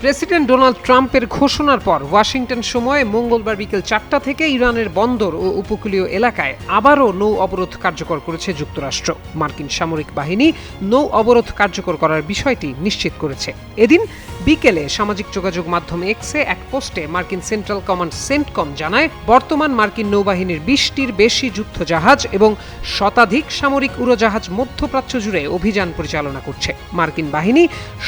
President Donald ট্রাম্পের ঘোষণার পর ওয়াশিংটন সময়ে মঙ্গলবার বিকেল 4টা থেকে ইরানের বন্দর ও উপকূলীয় এলাকায় আবারও নৌ অবরোধ কার্যকর করেছে যুক্তরাষ্ট্র। মার্কিন সামরিক বাহিনী নৌ অবরোধ কার্যকর করার বিষয়টি নিশ্চিত করেছে। এদিন বিকেলে সামাজিক যোগাযোগ মাধ্যম এক্সে এক পোস্টে মার্কিন সেন্ট্রাল কমান্ড সেন্টকম জানায়, বর্তমান মার্কিন নৌবাহিনীর 20টির বেশি যুদ্ধজাহাজ এবং শতাধিক সামরিক উড়োজাহাজ মধ্যপ্রাচ্য জুড়ে অভিযান পরিচালনা করছে। মার্কিন বাহিনী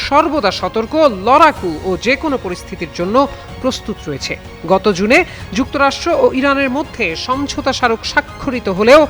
সর্বদা সতর্ক, লড়াকু ও যে কোনো পরিস্থিতির জন্য প্রস্তুত রয়েছে। গত জুনে যুক্তরাষ্ট্র ও ইরানের মধ্যে সমঝোতা স্মারক স্বাক্ষরিত হলেও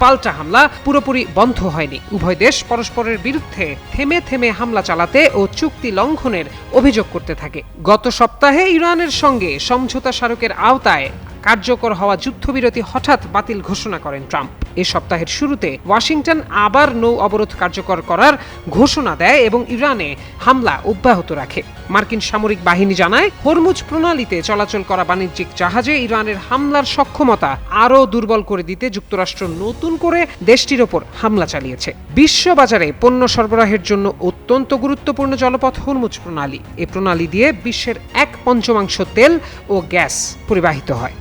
পাল্টা হামলা পুরোপুরি বন্ধ হয়নি। উভয় দেশ পরস্পরের বিরুদ্ধে থেমে থেমে হামলা চালাতে ও চুক্তি লঙ্ঘনের অভিযোগ করতে থাকে। গত সপ্তাহে ইরানের সঙ্গে সমঝোতা স্মারকের আওতায় কার্যকর হওয়া যুদ্ধবিরতি হঠাৎ বাতিল ঘোষণা করেন ট্রাম্প। এ সপ্তাহের শুরুতে ওয়াশিংটন আবার নৌ অবরোধ কার্যকর করার ঘোষণা দেয় এবং ইরানে হামলা অব্যাহত রাখে। মার্কিন সামরিক বাহিনী জানায়, হরমুজ প্রণালীতে চলাচল করা বাণিজ্যিক জাহাজে ইরানের হামলার সক্ষমতা আরও দুর্বল করে দিতে যুক্তরাষ্ট্র নতুন করে দেশটির ওপর হামলা চালিয়েছে। বিশ্ববাজারে পণ্য সরবরাহের জন্য অত্যন্ত গুরুত্বপূর্ণ জলপথ হরমুজ প্রণালী। এ প্রণালী দিয়ে বিশ্বের 1/5 তেল ও গ্যাস পরিবাহিত হয়।